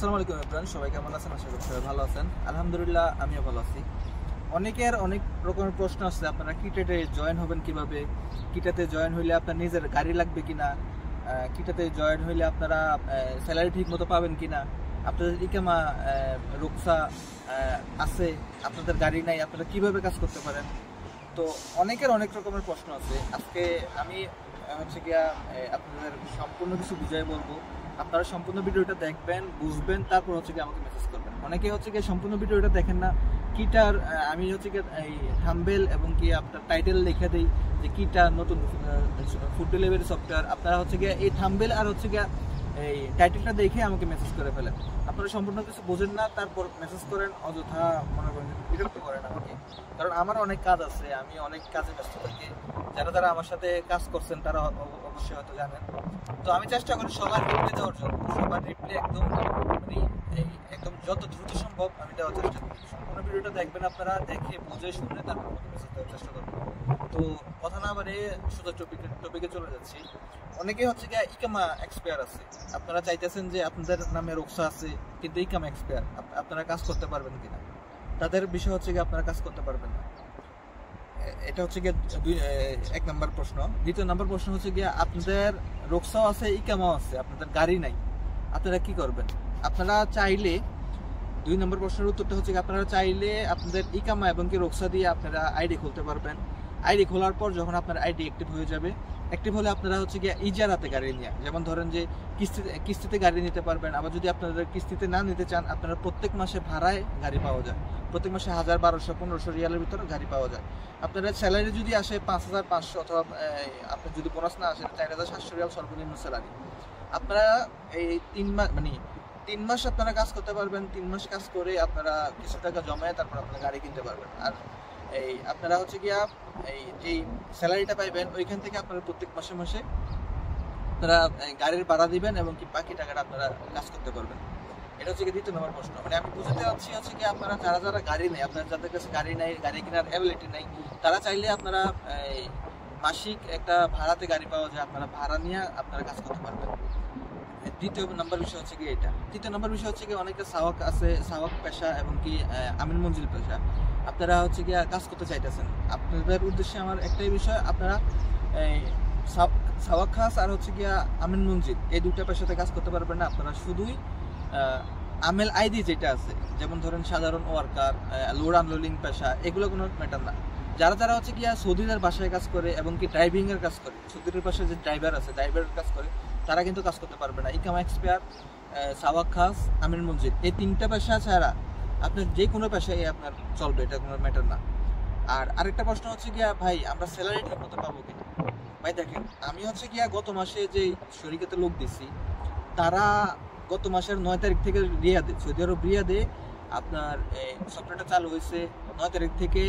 আসসালামু আলাইকুম এভরিওয়ান, সবাই কেমন আছেন? আশা করি সবাই ভালো আছেন। আলহামদুলিল্লাহ, আমিও ভালো আছি। অনেকের অনেক রকমের প্রশ্ন আছে, আপনারা কিটাতে জয়েন হবেন কিভাবে, কিটাতে জয়েন হইলে আপনার নিজের গাড়ি লাগবে কিনা, কিটাতে জয়েন হইলে আপনারা স্যালারি ঠিক মতো পাবেন কিনা, আপনাদের ইকামা রুকসা আছে, আপনাদের গাড়ি নাই, আপনারা কিভাবে কাজ করতে পারেন। তো অনেকের অনেক রকমের প্রশ্ন আছে। আজকে আমি হচ্ছে গিয়া আপনাদের সম্পূর্ণ কিছু বুঝাই বলবো। আপনারা সম্পূর্ণ ভিডিওটা দেখবেন, বুঝবেন, তারপর হচ্ছে গিয়ে আমাকে মেসেজ করবেন। অনেকে হচ্ছে গিয়ে সম্পূর্ণ ভিডিওটা দেখেন না। কিটার আমি হচ্ছে গিয়ে এই থাম্বনেল এবং কি আপনার টাইটেল লিখে দিই যে কিটা নতুন ফুড ডেলিভারি সফটওয়্যার। আপনারা হচ্ছে গিয়ে এই থাম্বনেল আর হচ্ছে গিয়ে এই টাইটেলটা দেখে আমাকে মেসেজ করে ফেলেন। আপনারা সম্পূর্ণ কিছু বোঝেন না, তারপর মেসেজ করেন, অযথা মনে করেন বিরক্ত করেন আমাকে। কারণ আমার অনেক কাজ আছে, আমি অনেক কাজে ব্যস্ত থাকি। যারা আমার সাথে কাজ করছেন তারা অবশ্যই হয়তো জানেন। তো আমি চেষ্টা করি সবার রিপ্লাই দেওয়ার জন্য, সবার রিপ্লাই একদম একদম যত দ্রুত সম্ভব আমি দেওয়ার চেষ্টা করি। সম্পূর্ণ ভিডিওটা দেখবেন, আপনারা দেখে বুঝে শুনে তারপর আমাকে মেসেজ দেওয়ার চেষ্টা করবেন। তো কথা না বাড়ে সোজা টপিকে চলে যাচ্ছি। অনেকে হচ্ছে গিয়ে ইকামা এক্সপায়ার আছে, আপনারা চাইতেছেন যে আপনাদের নামে রুকসা আছে কিন্তু ইকামা এক্সপায়ার, আপনারা কাজ করতে পারবেন কিনা। তাদের বিষয় হচ্ছে গিয়ে আপনারা কাজ করতে পারবেন না। এটা হচ্ছে গিয়ে এক নম্বর প্রশ্ন। দ্বিতীয় নম্বর প্রশ্ন হচ্ছে গিয়ে আপনাদের রুকসাও আছে, ইকামাও আছে, আপনাদের গাড়ি নাই, আপনারা কি করবেন। আপনারা চাইলে, দুই নম্বর প্রশ্নের উত্তরটা হচ্ছে আপনারা চাইলে আপনাদের ইকামা এবং কি রুকসা দিয়ে আপনারা আইডি খুলতে পারবেন। আইডি খোলার পর যখন আপনার আইডি অ্যাক্টিভ হয়ে যাবে, অ্যাক্টিভ হলে আপনারা হচ্ছে গিয়ে ইজারাতে গাড়ি নিয়ে, যেমন ধরেন যে কিস্তিতে গাড়ি নিতে পারবেন। আবার যদি আপনাদের কিস্তিতে না নিতে চান, আপনারা প্রত্যেক মাসে ভাড়ায় গাড়ি পাওয়া যায়। প্রত্যেক মাসে 1000, 1200, 1500 রিয়ালের ভিতরে গাড়ি পাওয়া যায়। আপনারা স্যালারি যদি আসে 5500 অথবা আপনার যদি বোনাস না আসে 4700 রিয়াল সর্বনিম্ন স্যালারি। আপনারা এই 3 মাস আপনারা কাজ করতে পারবেন। 3 মাস কাজ করে আপনারা কিছু টাকা জমায় তারপর আপনারা গাড়ি কিনতে পারবেন। আর এই আপনারা হচ্ছে গিয়া এই যেই স্যালারিটা পাইবেন ওইখান থেকে আপনারা প্রত্যেক মাসে মাসে আপনারা গাড়ির ভাড়া দিবেন এবং কি বাকি টাকাটা আপনারা কাজ করতে পারবেন। এটা হচ্ছে কি দ্বিতীয় নম্বর প্রশ্ন। আমি বুঝতে চাচ্ছি হচ্ছে কি আপনারা যারা গাড়ি নেই, আপনার যাদের কাছে গাড়ি নাই, গাড়ি কেনার অ্যাবিলিটি নাই, তারা চাইলে আপনারা মাসিক একটা ভাড়াতে গাড়ি পাওয়া যায়, আপনারা ভাড়া নিয়ে আপনারা কাজ করতে পারবেন। দ্বিতীয় নম্বর বিষয় হচ্ছে কি এটা। তৃতীয় নম্বর বিষয় হচ্ছে কি অনেকে সাওয়াক আছে, সাওয়াক পেশা এবং কি আমিন মঞ্জিল পেশা, আপনারা হচ্ছে গিয়ে কাজ করতে চাইতেছেন। আপনাদের উদ্দেশ্যে আমার একটাই বিষয়, আপনারা সাওয়াক খাস আর হচ্ছে গিয়া আমিন মঞ্জিল এই দুইটা পেশাতে কাজ করতে পারবেন না। আপনারা শুধুই আমেল আইডি যেটা আছে, যেমন ধরেন সাধারণ ওয়ার্কার, লোড আনলোডিং পেশা, এগুলো কোনো ম্যাটার না। যারা হচ্ছে গিয়া সৌদিদের বাসায় কাজ করে এবং কি ড্রাইভিং এর কাজ করে, সৌদিদের বাসায় যে ড্রাইভার আছে, ড্রাইভারের কাজ করে, তারা কিন্তু কাজ করতে পারবে না। ইকামা এক্সপায়ার, সাওয়াক খাস, আমির মসজিদ, এই 3টা পেশা ছাড়া আপনার যে কোনো পেশায় আপনার চলবে, এটা কোনো ম্যাটার না। আর আরেকটা প্রশ্ন হচ্ছে গিয়া ভাই আমরা স্যালারি ঠিক মতো পাবো কিনা। ভাই দেখেন, আমি হচ্ছে গিয়া গত মাসে যে শরিকাতে লোক দিছি, তারা গত মাসের 9 তারিখ থেকে রিয়াদে, সৌদি আরব রিয়াদে আপনার সফটওয়্যারটা চালু হয়েছে। 9 তারিখ থেকে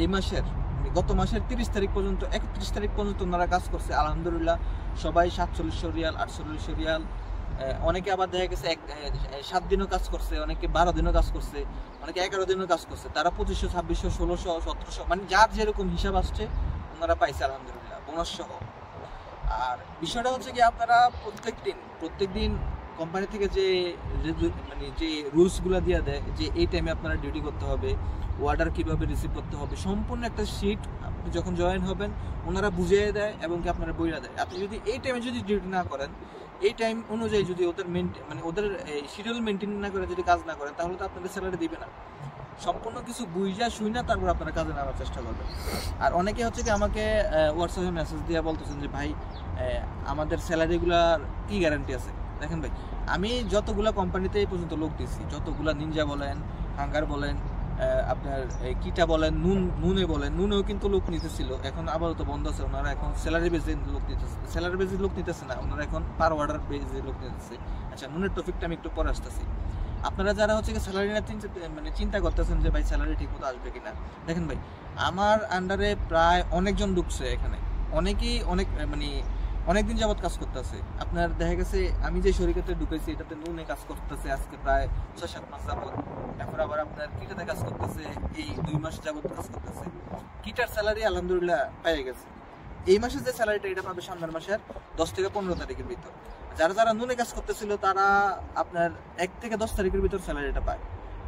এই মাসের গত মাসের 30 তারিখ পর্যন্ত, 31 তারিখ পর্যন্ত ওনারা কাজ করছে। আলহামদুলিল্লাহ, সবাই 4700 রিয়াল, 4800 রিয়াল, অনেকে আবার দেখা গেছে 7 দিনও কাজ করছে, অনেকে 12 দিনও কাজ করছে, অনেকে 11 দিনও কাজ করছে। তারা 2500, 2600, 1600, 1700, মানে যার যেরকম হিসাব আসছে ওনারা পাইছে আলহামদুলিল্লাহ, বোনাস সহ। আর বিষয়টা হচ্ছে কি আপনারা প্রত্যেক দিন কোম্পানি থেকে যে রুলসগুলো দিয়ে দেয় যে এই টাইমে আপনারা ডিউটি করতে হবে, অর্ডার কিভাবে রিসিভ করতে হবে, সম্পূর্ণ একটা শিট আপনি যখন জয়েন হবেন ওনারা বুঝিয়ে দেয় এবং কি আপনারা বইরা দেয়। আপনি যদি এই টাইমে যদি ডিউটি না করেন, এই টাইম অনুযায়ী যদি ওদের ওদের শিডিউল মেনটেন না করে যদি কাজ না করেন, তাহলে তো আপনাদের স্যালারি দিবে না। সম্পূর্ণ কিছু বুঝা শুই না তারপর আপনারা কাজে নেওয়ার চেষ্টা করবেন। আর অনেকে হচ্ছে কি আমাকে হোয়াটসঅ্যাপে মেসেজ দিয়ে বলতেছেন যে ভাই আমাদের স্যালারিগুলার কি গ্যারান্টি আছে। দেখেন ভাই, আমি যতগুলা কোম্পানিতে এই পর্যন্ত লোক দিচ্ছি, যতগুলা নিনজা বলেন, হাঙ্গার বলেন, আপনার কিটা বলেন, নুনে বলেন, নুনেও কিন্তু লোক নিতেছিল, এখন আপাতত বন্ধ আছে। ওনারা এখন স্যালারি বেজে লোক নিতেছে, স্যালারি বেজে লোক নিতেছে না, ওনারা এখন পার অর্ডার বেজে লোক নিতেছে। আচ্ছা, নুনের টপিকটা আমি একটু পরে আসতেছি। আপনারা যারা হচ্ছে স্যালারি না চিন্তা করতেছেন যে ভাই স্যালারি ঠিক মতো আসবে কিনা, দেখেন ভাই আমার আন্ডারে প্রায় অনেকজন ঢুকছে এখানে, অনেকেই অনেকদিন যাবত কাজ করতেছে। আপনার দেখা গেছে আমি যে শরিকাতে ঢুকেছি এটাতে নুনে কাজ করতেছে আজকে প্রায় 6-7 মাস যাবত। এখন আবার আপনার কিটাতে কাজ করতেছে এই 2 মাস যাবত কাজ করতেছে। কিটার স্যালারি আলহামদুলিল্লাহ পেয়ে গেছে। এই মাসে যে স্যালারিটা এটা পাবে সামনের মাসের 10 থেকে 15 তারিখের ভিতর। যারা যারা নুনে কাজ করতেছিল তারা আপনার 1 থেকে 10 তারিখের ভিতর স্যালারিটা পায়।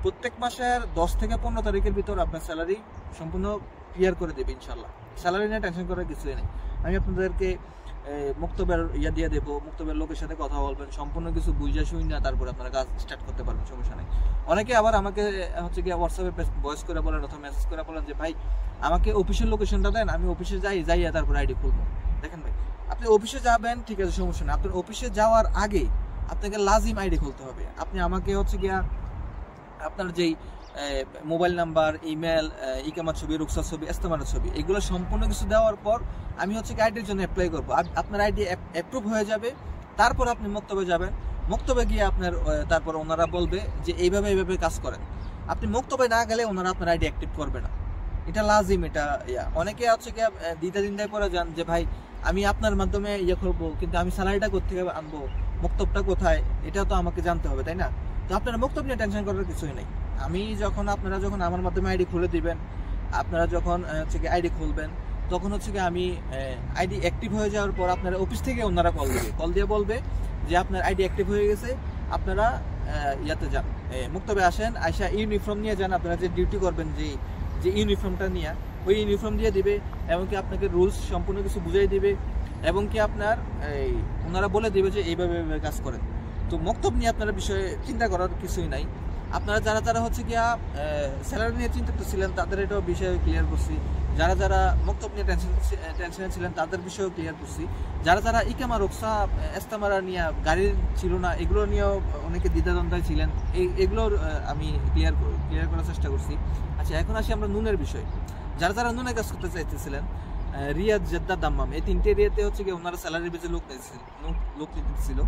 প্রত্যেক মাসের 10 থেকে 15 তারিখের ভিতর আপনার স্যালারি সম্পূর্ণ ক্লিয়ার করে দেবে ইনশাল্লাহ। স্যালারি নিয়ে টেনশন করার কিছুই নেই। আমি আপনাদেরকে মুক্তবের দিয়ে দেবো, মুক্তবের লোকের সাথে কথা বলবেন, সম্পূর্ণ কিছু বুঝে শুই না তারপরে আপনারা কাজ স্টার্ট করতে পারবেন, সমস্যা নেই। অনেকে আবার আমাকে হচ্ছে কি হোয়াটসঅ্যাপে ভয়েস করে বলেন অথবা মেসেজ করে বলেন যে ভাই আমাকে অফিসের লোকেশনটা দেন, আমি অফিসে যাইয়া তারপর আইডি খুলবো। দেখেন ভাই, আপনি অফিসে যাবেন ঠিক আছে, সমস্যা নেই। আপনার অফিসে যাওয়ার আগে আপনাকে লাজিম আইডি খুলতে হবে। আপনি আমাকে হচ্ছে গিয়া আপনার যেই মোবাইল নাম্বার, ইমেল, ইকামার ছবি, রুকসার ছবি, ইস্তেমারের ছবি, এগুলো সম্পূর্ণ কিছু দেওয়ার পর আমি হচ্ছে কি আইডির জন্য অ্যাপ্লাই করবো। আপনার আইডি অ্যাপ্রুভ হয়ে যাবে, তারপর আপনি মক্তবে যাবেন। মক্তবে গিয়ে আপনার তারপর ওনারা বলবে যে এইভাবে এইভাবে কাজ করেন। আপনি মক্তবে না গেলে ওনারা আপনার আইডি অ্যাক্টিভ করবে না, এটা লাজিম। এটা অনেকে হচ্ছে কি দ্বিধায় পড়ে যান যে ভাই আমি আপনার মাধ্যমে করবো, কিন্তু আমি স্যালারিটা কোথেকে আনবো, মক্তবটা কোথায়, এটা তো আমাকে জানতে হবে, তাই না? তো আপনারা মক্তব নিয়ে টেনশন করার কিছুই নেই। আপনারা যখন আমার মাধ্যমে আইডি খুলে দিবেন, আপনারা যখন হচ্ছে কি আইডি খুলবেন, তখন হচ্ছে কি আমি আইডি অ্যাক্টিভ হয়ে যাওয়ার পর আপনারা অফিস থেকে ওনারা কল দিয়ে বলবে যে আপনার আইডি অ্যাক্টিভ হয়ে গেছে, আপনারা ইয়াতে যান, মুক্তবে আসেন, আইসা ইউনিফর্ম নিয়ে যান। আপনারা যে ডিউটি করবেন যে ইউনিফর্মটা নিয়ে, ওই ইউনিফর্ম দিয়ে দিবে, এবং কি আপনাকে রুলস সম্পূর্ণ কিছু বুঝাই দিবে, এবং কি আপনার ওনারা বলে দিবে যে এইভাবে কাজ করেন। তো মক্তব নিয়ে আপনারা বিষয়ে চিন্তা করার কিছুই নাই। আপনারা যারা হচ্ছে গিয়া স্যালারি নিয়ে চিন্তিত ছিলেন তাদের এটাও বিষয়ে ক্লিয়ার করছি। যারা মক্তব নিয়ে টেনশনে ছিলেন তাদের বিষয়েও ক্লিয়ার করছি। যারা ইকামা, রুকসা, ইস্তেমারা নিয়ে গাড়ির ছিল না, এগুলো নিয়েও অনেকে দ্বিধাদ্বন্দ্বে ছিলেন, এগুলোর আমি ক্লিয়ার করার চেষ্টা করছি। আচ্ছা, এখন আসি আমরা নুনের বিষয়। যারা নুনে কাজ করতে চাইতেছিলেন, রিয়াদ, জেদ্দা, দাম্মাম, এই 3টে এরিয়াতে হচ্ছে কি ওনারা স্যালারি বেজে লোক নিতেছিল,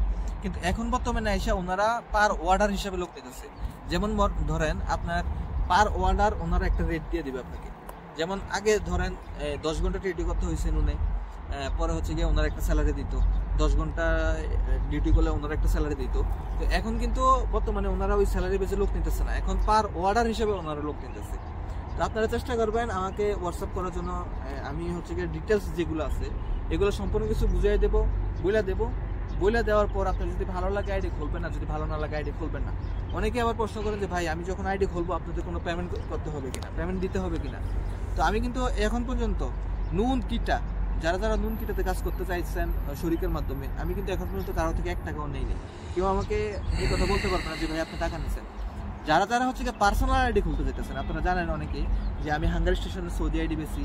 কিন্তু এখন বর্তমানে এসে ওনারা পার অর্ডার হিসাবে লোক নিতেছে। যেমন ধরেন আপনার পার অর্ডার ওনারা একটা রেট দিয়ে দিবে আপনাকে। যেমন আগে ধরেন 10 ঘন্টা ডিউটি করতে হয়েছে নুনে, পরে হচ্ছে গিয়ে ওনারা একটা স্যালারি দিত, 10 ঘন্টা ডিউটি করলে ওনারা একটা স্যালারি দিত। তো এখন কিন্তু বর্তমানে ওনারা ওই স্যালারি বেজে লোক নিতেছে না, এখন পার অর্ডার হিসেবে ওনারা লোক নিতেছে। তো আপনারা চেষ্টা করবেন আমাকে হোয়াটসঅ্যাপ করার জন্য। আমি হচ্ছে গিয়ে ডিটেলস যেগুলো আছে এগুলো সম্পূর্ণ কিছু বুঝিয়ে দেবো, বইলা দেওয়ার পর আপনার যদি ভালো লাগে আইডি খুলবেন না, যদি ভালো না লাগে আইডি খুলবেন না। অনেকে আবার প্রশ্ন করেন যে ভাই আমি যখন আইডি খুলবো আপনাদের কোনো পেমেন্ট করতে হবে কিনা, পেমেন্ট দিতে হবে কিনা। তো আমি কিন্তু এখন পর্যন্ত নুন কিটা, যারা নুন কিটাতে কাজ করতে চাইছেন শরিকের মাধ্যমে, আমি কিন্তু এখন পর্যন্ত কারো থেকে 1 টাকাও নেই। কেউ আমাকে এই কথা বলতে পারবে না যে ভাই আপনি টাকা নিচ্ছেন। যারা হচ্ছে কি পার্সোনাল আইডি খুলতে যেতেছেন, আপনারা জানেন অনেকে যে আমি হাঙ্গারি স্টেশনে সৌদি আইডি বেশি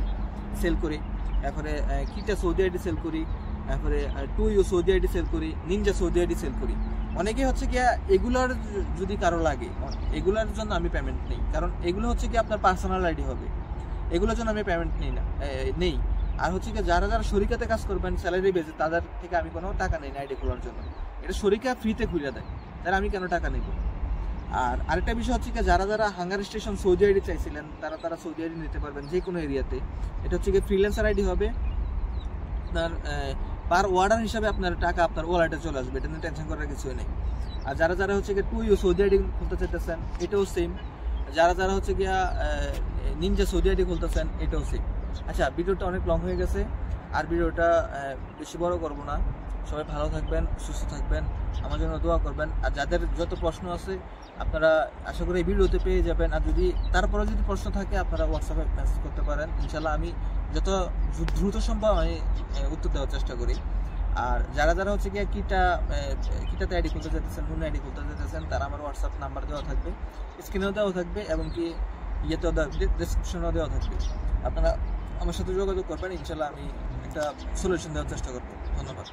সেল করি, তারপরে কিটা সৌদি আইডি সেল করি, তারপরে 2U সৌদি আইডি সেল করি, নিনজা সৌদি আইডি সেল করি। অনেকে হচ্ছে কি এগুলার যদি কারো লাগে, এগুলার জন্য আমি পেমেন্ট নেই, কারণ এগুলো হচ্ছে কি আপনার পার্সোনাল আইডি হবে, এগুলোর জন্য আমি পেমেন্ট নেই। আর হচ্ছে কি যারা শরিকাতে কাজ করবেন স্যালারি বেজে, তাদের থেকে আমি কোনো টাকা নেই না আইডি খোলার জন্য। এটা শরিকা ফ্রিতে খুলে দেয়, তাহলে আমি কেন টাকা নেব? আর আরেকটা বিষয় হচ্ছে কি যারা হাঙ্গারি স্টেশন সৌদি আইডি চাইছিলেন, তারা সৌদি আইডি নিতে পারবেন যে কোনো এরিয়াতে। এটা হচ্ছে কি ফ্রিল্যান্সার আইডি হবে, আপনার পার অর্ডার হিসাবে আপনার টাকা আপনার ওয়ালেটে চলে আসবে, এটা নিয়ে টেনশন করার কিছুই নেই। আর যারা হচ্ছে গিয়ে 2U সৌদি আইডি খুলতে চাইতেছেন, এটাও সেম। যারা হচ্ছে গিয়া নিনজা সৌদি আইডি খুলতেছেন, এটাও সেম। আচ্ছা, ভিডিওটা অনেক লং হয়ে গেছে, আর ভিডিওটা বেশি বড় করব না। সবাই ভালো থাকবেন, সুস্থ থাকবেন, আমার জন্য দোয়া করবেন। আর যাদের যত প্রশ্ন আছে আপনারা আশা করি এই ভিডিওতে পেয়ে যাবেন। আর তারপরে যদি প্রশ্ন থাকে আপনারা হোয়াটসঅ্যাপে মেসেজ করতে পারেন, ইনশাল্লাহ আমি যত দ্রুত সম্ভব আমি উত্তর দেওয়ার চেষ্টা করি। আর যারা হচ্ছে গিয়ে কিটাতে আইডি খুলতে চাইতেছেন, নুন আইডি খুলতে চাইতেছেন, তারা আমার হোয়াটসঅ্যাপ নাম্বার দেওয়া থাকবে, স্ক্রিনেও দেওয়া থাকবে, এবং কি ইয়েতেও ডিসক্রিপশনেও দেওয়া থাকবে। আপনারা আমার সাথে যোগাযোগ করবেন, ইনশাল্লাহ আমি একটা সলিউশন দেওয়ার চেষ্টা করবো। ধন্যবাদ।